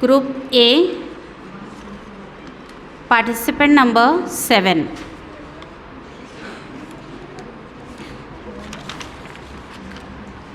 Group A, participant number 7.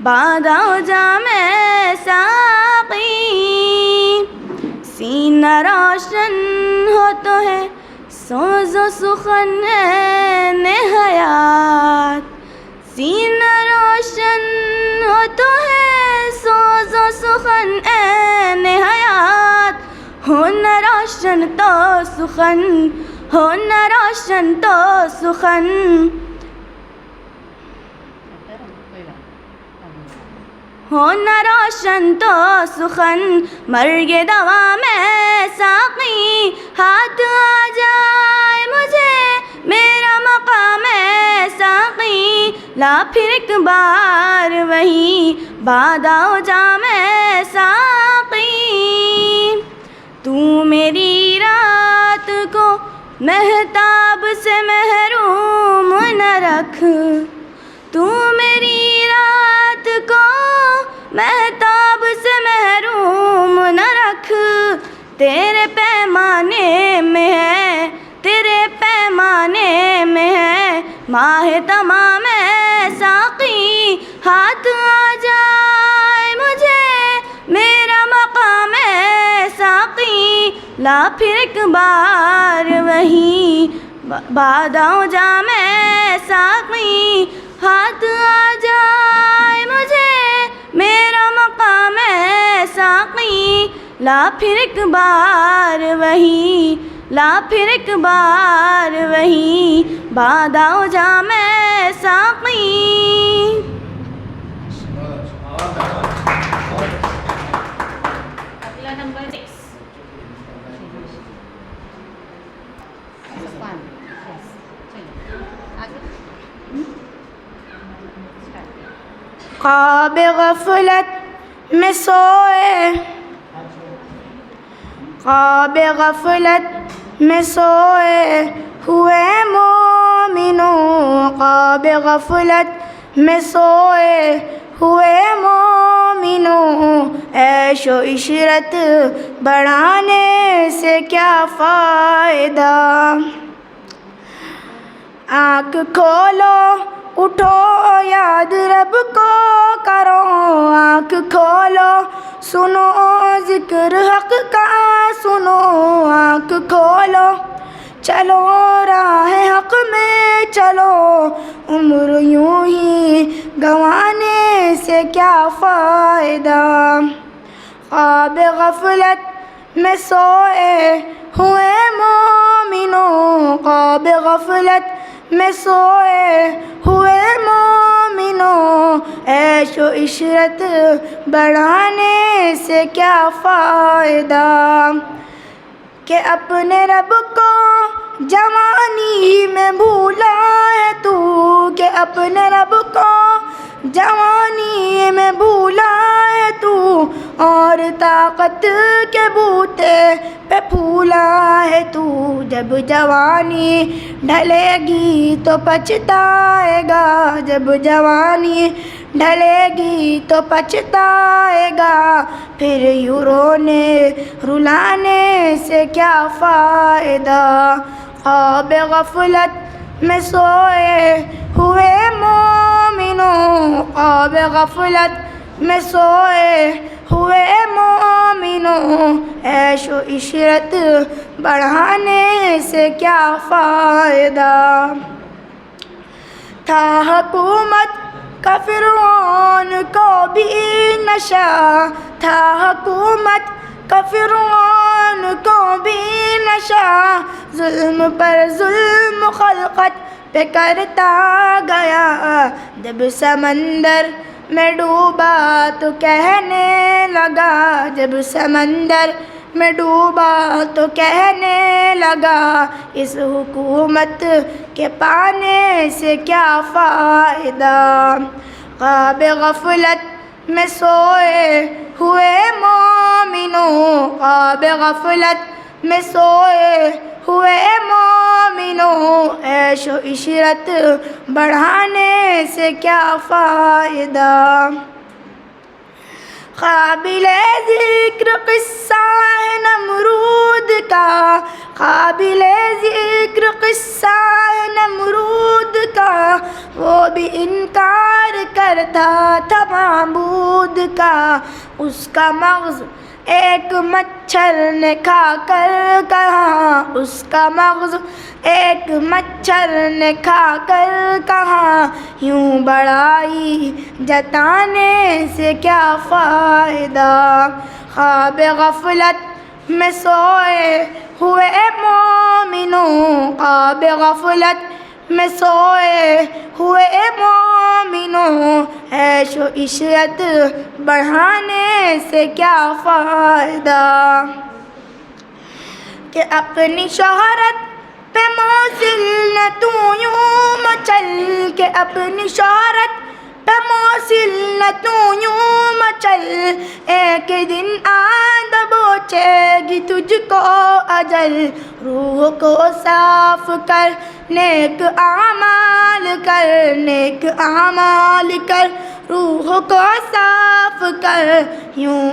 باندھا ہو جام ساقی سینہ روشن ہو تو ہے سوز و سخن حیات سینہ روشن ہو تو ہے سوز و سخن حیات ہو نہ روشن تو سخن ہو نہ روشن تو سخن ہو نہ روشن تو سخن مرگ دوا میں ساقی ہاتھ آ جائے مجھے میرا مقام ساقی لا پھر ایک بار وہی باندھا ہو جام ساقی تو میری رات کو مہتاب سے محروم نہ رکھ تو میری رات کو مہتاب سے محروم نہ رکھ تیرے پیمانے میں ہے تیرے پیمانے میں ہے ماہ تمام ساقی ہاتھ آ جائے مجھے میرا مقام ساقی لا پھر ایک بار وہی باندھا ہو جام ساقی ہاتھ آ جائے مجھے میرا مقام ساقی لا پھر ایک بار وہی لا پھر ایک بار وہی باندھا ہو جام ساقی اگلا نمبر 6 خواب غفلت میں سوئے خواب غفلت میں سوئے ہوئے مومنوں خواب غفلت میں سوئے ہوئے مومنوں عیش و عشرت بڑھانے سے کیا فائدہ آنکھ کھولو اٹھو یاد رب کو کرو آنکھ کھولو سنو ذکر حق کا سنو آنکھ کھولو چلو راہ حق میں چلو عمر یوں ہی گنوانے سے کیا فائدہ خواب غفلت میں سوئے ہوئے مومنوں خواب غفلت میں سوئے ہوئے مومنوں عیش و عشرت بڑھانے سے کیا فائدہ کہ اپنے رب کو جوانی میں بھولا ہے تو کہ اپنے رب کو جوانی میں بھولا ہے تو اور طاقت کے بوتے پہ پھولا ہے تو جب جوانی ڈھلے گی تو پچھتائے گا جب جوانی ڈھلے گی تو پچھتائے گا پھر یوں رونے رلانے سے کیا فائدہ خواب غفلت میں سوئے ہوئے مومنوں خواب غفلت میں سوئے ہوئے مومنوں عیش و عشرت بڑھانے سے کیا فائدہ تھا حکومت کا فرعون کو بھی نشہ تھا حکومت کا فرعون کو بھی نشہ ظلم پر ظلم خلقت پہ کرتا گیا جب سمندر میں ڈوبا تو کہنے لگا جب سمندر میں ڈوبا تو کہنے لگا اس حکومت کے پانے سے کیا فائدہ خواب غفلت میں سوئے ہوئے مومنوں خواب غفلت میں سوئے ہوئے مومنوں عیش و عشرت بڑھانے سے کیا فائدہ قابل ذکر قصہ ہے نمرود کا قابل ذکر قصہ ہے نمرود کا وہ بھی انکار شکار کرتا تھا معبود کا، اس کا مغز ایک مچھر نے کھا کر کہا، اس کا مغز ایک مچھر نے کھا کر کہا، یوں بڑائی جتانے سے کیا فائدہ، خواب غفلت میں سوئے ہوئے مومنوں، خواب غفلت میں سوئے ہوئے مومنوں، عیش و عشرت بڑھانے سے کیا فائدہ، کہ اپنی شہرت پہ موصل نہ تو یوں مچل، کہ اپنی شہرت پہ موصل نہ تو یوں مچل، ایک دن آن دبوچے گی تجھ کو اجل، روح کو صاف کر نیک اعمال کر، نیک اعمال کر، روح کو صاف کر، یوں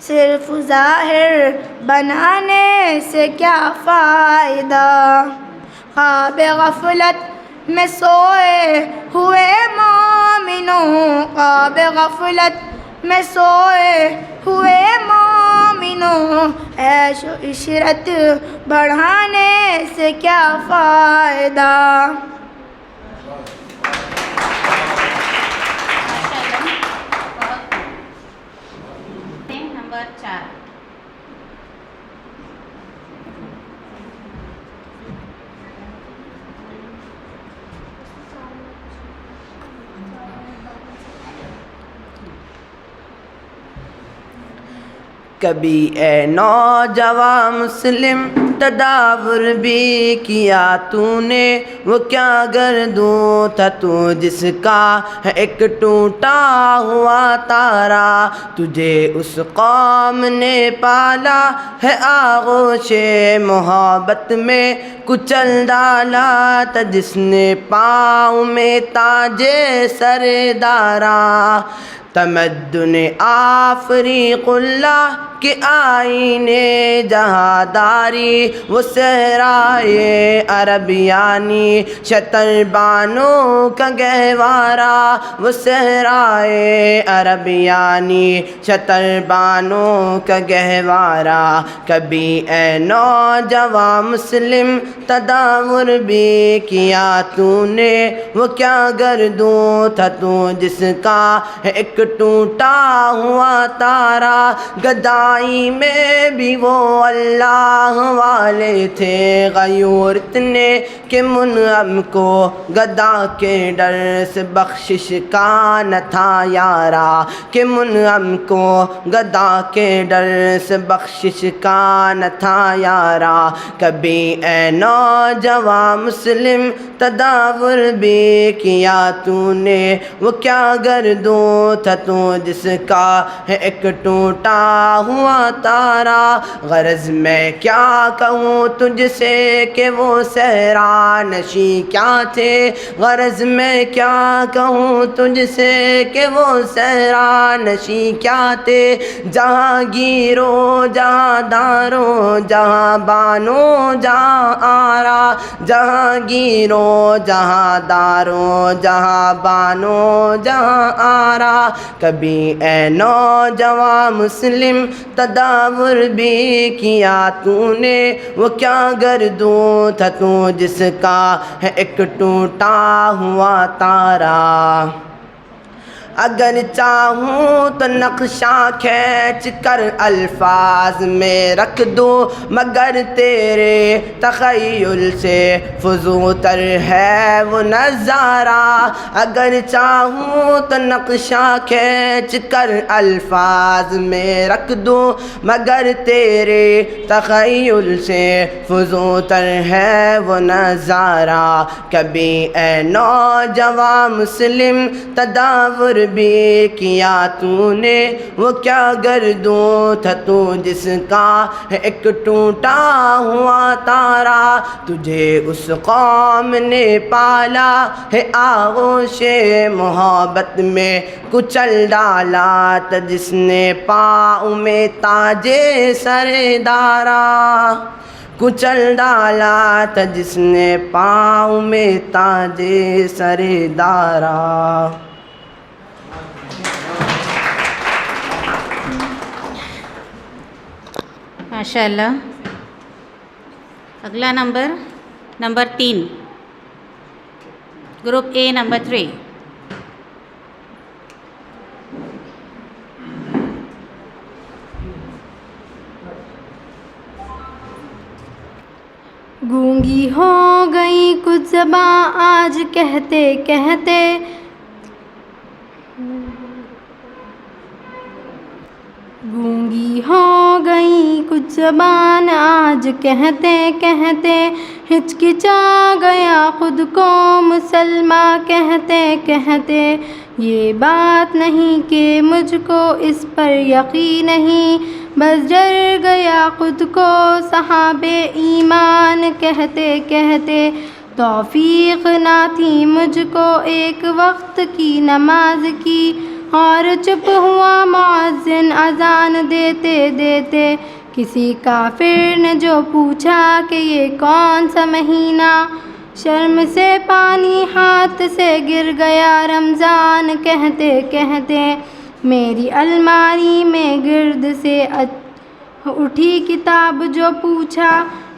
صرف ظاہر بنانے سے کیا فائدہ، خواب غفلت میں سوئے ہوئے مومنوں، خواب غفلت میں سوئے ہوئے مومنوں، عیش و عشرت بڑھانے سے کیا فائدہ۔ نمبر 4 کبھی اے نوجوان مسلم تدابر بھی کیا تو نے، وہ کیا گردوں تھا تو جس کا ہے ایک ٹوٹا ہوا تارا، تجھے اس قوم نے پالا ہے آغوش محبت میں کچل ڈالا تھا جس نے پاؤں میں تاج سر دارا، تمدن آفریق اللہ کے آئینے جہاں داری، وہ صحرائے عربیانی شتر بانوں کا گہوارہ، وہ صحرائے عربیانی شتر بانوں کا گہوارہ، کبھی اے نوجوان مسلم تدابر بھی کیا تو نے، وہ کیا گردوں تھا تو جس کا ایک ٹوٹا ہوا تارا، گدائی میں بھی وہ اللہ والے تھے غیور اتنے کہ منعم کو گدا کے ڈر سے بخشش کا نہ تھا یارا، کہ منعم کو گدا کے ڈر سے بخشش کا نہ تھا یارا، کبھی اے نوجوان مسلم تدابر بھی کیا تو نے، وہ کیا گردوں تھا تو جس کا ہے ایک ٹوٹا ہوا تارا، غرض میں کیا کہوں تجھ سے کہ وہ صحرا نشیں کیا تھے، غرض میں کیا کہوں تجھ سے کہ وہ صحرا نشیں کیا تھے، جہاں گیرو جہاں دارو جہاں بانو جہاں آرا، جہاں گیرو جہاں دارو جہاں بانو جہاں آرا، کبھی اے نوجوان مسلم تدابر بھی کیا تو نے، وہ کیا گردوں تھا تو جس کا ہے ایک ٹوٹا ہوا تارا، اگر چاہوں تو نقشہ کھینچ کر الفاظ میں رکھ دوں، مگر تیرے تخیل سے فزوں تر ہے وہ نظارہ، اگر چاہوں تو نقشہ کھینچ کر الفاظ میں رکھ دوں، مگر تیرے تخیل سے فزوں تر ہے وہ نظارہ، کبھی اے نوجوان مسلم تدابر بھی کیا تو نے، وہ کیا گردوں تھا تو جس کا ہے ایک ٹوٹا ہوا تارا، تجھے اس قوم نے پالا ہے آغوش محبت میں کچل ڈالا تھا جس نے پاؤں میں تاج سر دارا، کچل ڈالا تھا جس نے پاؤں میں تاج سر دارا۔ ماشاء اللہ. اگلا نمبر 3 گروپ اے نمبر 3. گونگی ہو گئی کچھ زباں آج کہتے کہتے، گونگی ہو گئی کچھ زبان آج کہتے کہتے، ہچکچا گیا خود کو مسلمہ کہتے کہتے. یہ بات نہیں کہ مجھ کو اس پر یقین نہیں، بس ڈر گیا خود کو صاحب ایمان کہتے کہتے. توفیق نہ تھی مجھ کو ایک وقت کی نماز کی، اور چپ ہوا مؤذن اذان دیتے دیتے. کسی کافر نے جو پوچھا کہ یہ کون سا مہینہ، شرم سے پانی ہاتھ سے گر گیا رمضان کہتے کہتے. میری الماری میں گرد سے اٹھی کتاب جو پوچھا،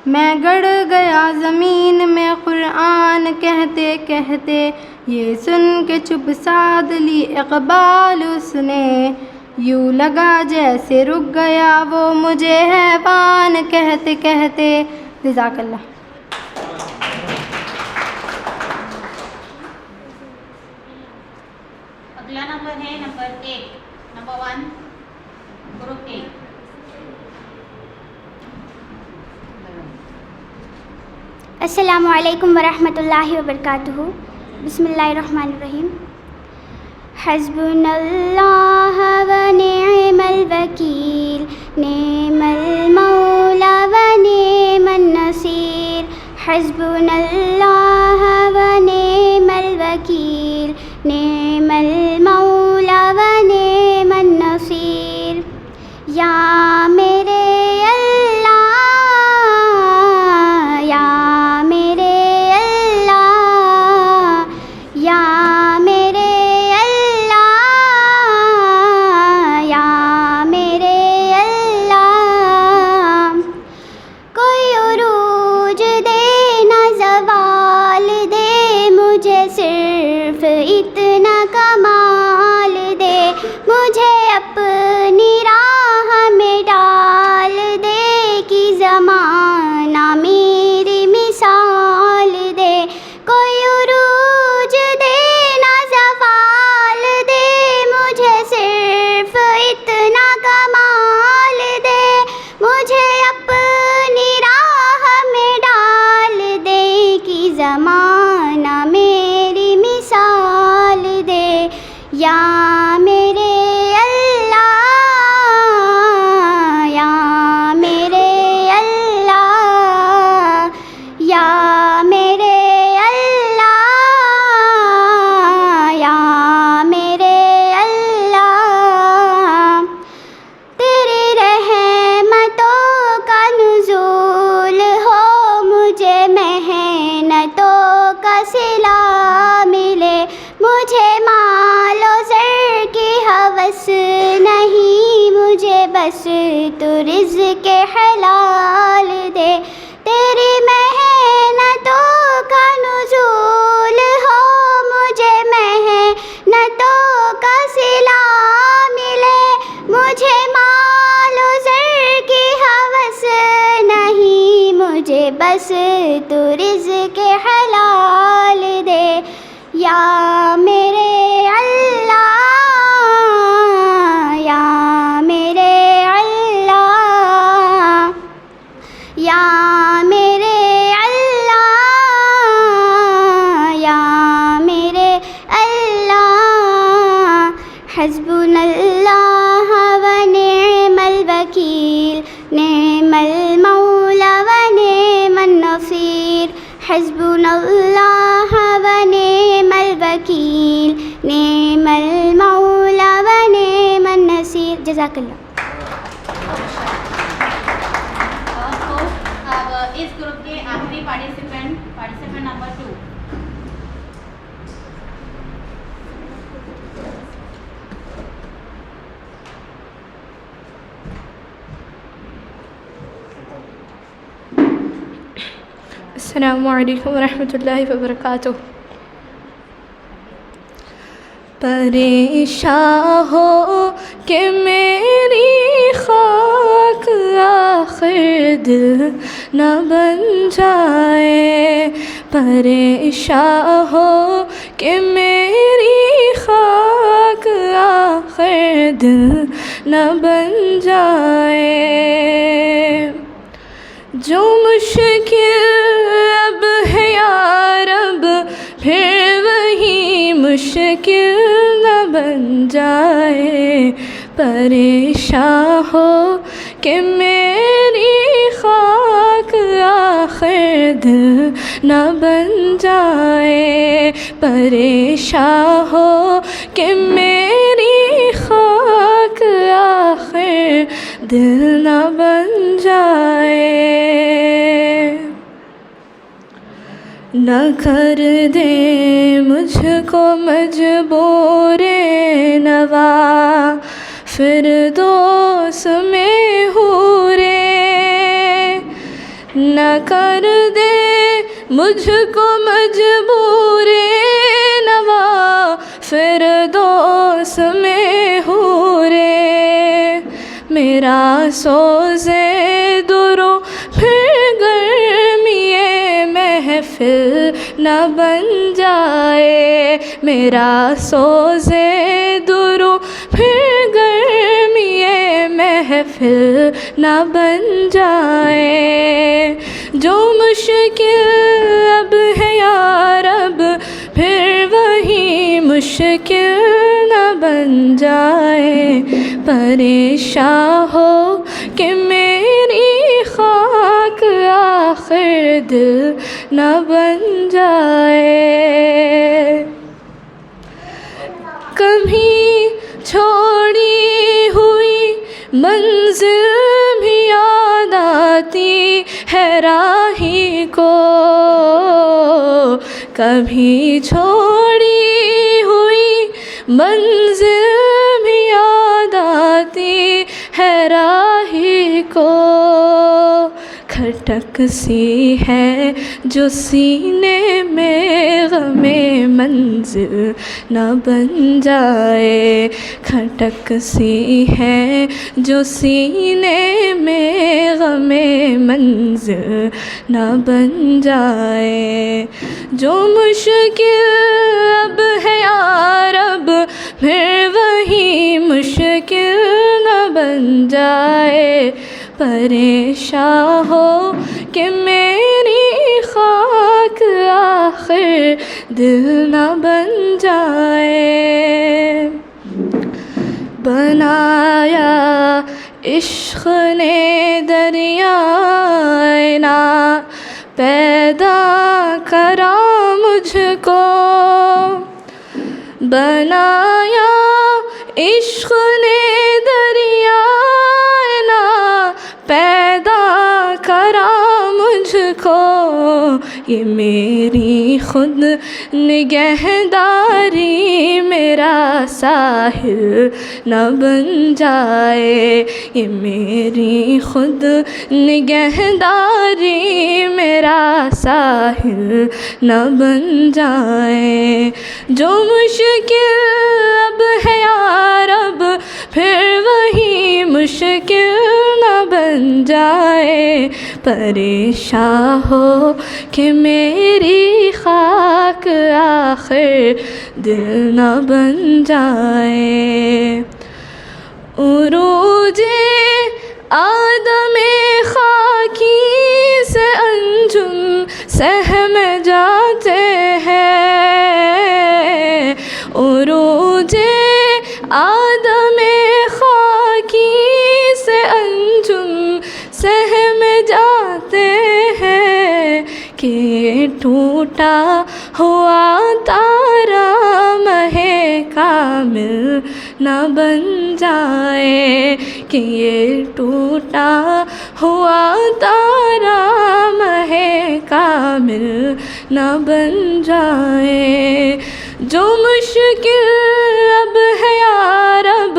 میں گڑ گیا زمین میں قرآن کہتے کہتے. یہ سن کے چپ سادھ لی اقبال اس نے، یوں لگا جیسے رک گیا وہ مجھے حیوان کہتے کہتے. جزاک اللہ. اگلا نمبر ہے نمبر 1 گروپ اے. السلام علیکم ورحمۃ اللہ وبرکاتہ. بسم اللہ الرحمن الرحیم. حسبنا اللہ ونعم الوکیل، نعم المولا ونعم النصیر. حسبنا اللہ ونعم الوکیل، نعم المولا ونعم النصیر. یا میرے بس تو رزق حلال دے، تیری محنتوں کا نزول ہو، مجھے محنتوں کا صلہ ملے. مجھے مال و زر کی ہوس نہیں، مجھے بس تو رزق حلال دے. یا میرے اللہ، یا میرے اللہ، یا میرے اللہ، یا میرے اللہ. حسبنا اللہ ونعم الوکیل، نعم المولا ونعم النصیر. حسبنا اللہ ونعم الوکیل، نعم المولا ونعم النصیر. جزاک اللہ. اب اس گروپ کے آخری پارٹیسپینٹ نمبر 2. السلام علیکم ورحمۃ اللہ وبرکاتہ. پریشان ہو کہ میری خاک آخر دل نہ بن جائے. پریشان ہو کہ میری خاک آخر دل نہ بن جائے. جو مشکل اب ہے یا رب پھر وہی مشکل نہ بن جائے. پریشان ہو کہ میری خاک آخر دل نہ بن جائے. پریشان ہو کہ میری خاک آخر دل نہ بن جائے. نہ کر دے مجھ کو مجبور نوا فردوس میں حورے. نہ کر دے مجھ کو مجبور نوا فردوس میں حورے. میرا سوزے درو پھر گرمی محفل نہ بن جائے. میرا سوزے درو پھر گرمی محفل نہ بن جائے. جو مشکل اب ہے یا رب پھر وہی مشکل نہ بن جائے. پریشان ہو کہ میری خاک آخر دل نہ بن جائے. کبھی چھوڑی ہوئی منزل بھی یاد آتی ہے راہی کو. کبھی چھوڑی ہوئی منزل بھی یاد آتی ہے راہی کو. کھٹک سی ہے جو سینے میں غم منزل نہ بن جائے. کھٹک سی ہے جو سینے میں غم منزل نہ بن جائے. جو مشکل اب ہے یا رب پھر وہی مشکل نہ بن جائے. پریشان ہو کہ میری خاک آخر دل نہ بن جائے. بنایا عشق نے دریائے نا پیدا کرا مجھ کو. بنایا عشق نے دریائے نا پیدا کرا مجھ کو. یہ میری خود نگہداری میرا ساحل نہ بن جائے. یہ میری خود نگہداری میرا ساحل نہ بن جائے. جو مشکل اب ہے یا رب پھر وہی مشکل نہ بن جائے. پریشان ہو کہ میری خاک آخر دل نہ بن جائے. عروج آدم خاکی سے انجم سہم جاتے ہیں. عروج آدم خاکی سے انجم سہم جاتے ہیں. کہ ٹوٹا ہوا تارا مہ کامل نہ بن جائے. کہ یہ ٹوٹا ہوا تارا مہ کامل نہ بن جائے. جو مشکل اب ہے یا رب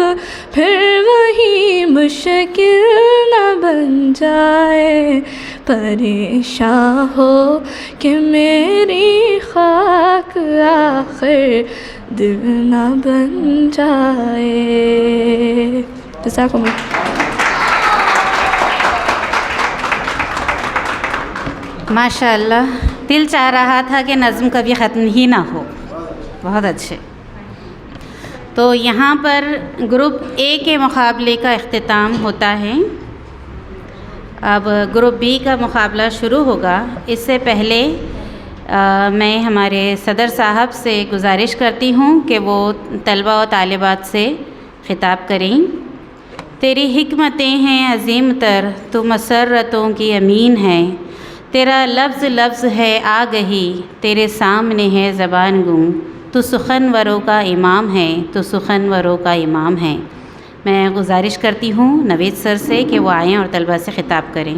پھر وہی مشکل نہ بن جائے. پریشان ہو کہ میری خاک آخر دل نہ بن جائے. جزاکم اللہ. ماشاء اللہ، دل چاہ رہا تھا کہ نظم کبھی ختم ہی نہ ہو. بہت اچھے. تو یہاں پر گروپ اے کے مقابلے کا اختتام ہوتا ہے. اب گروپ بی کا مقابلہ شروع ہوگا. اس سے پہلے میں ہمارے صدر صاحب سے گزارش کرتی ہوں کہ وہ طلباء و طالبات سے خطاب کریں. تیری حکمتیں ہیں عظیم تر، تو مسرتوں کی امین ہے. تیرا لفظ لفظ ہے آگہی، تیرے سامنے ہے زبان گوں. تو سخنوروں کا امام ہے، تو سخنوروں کا امام ہے. میں گزارش کرتی ہوں نوید سر سے کہ وہ آئیں اور طلباء سے خطاب کریں.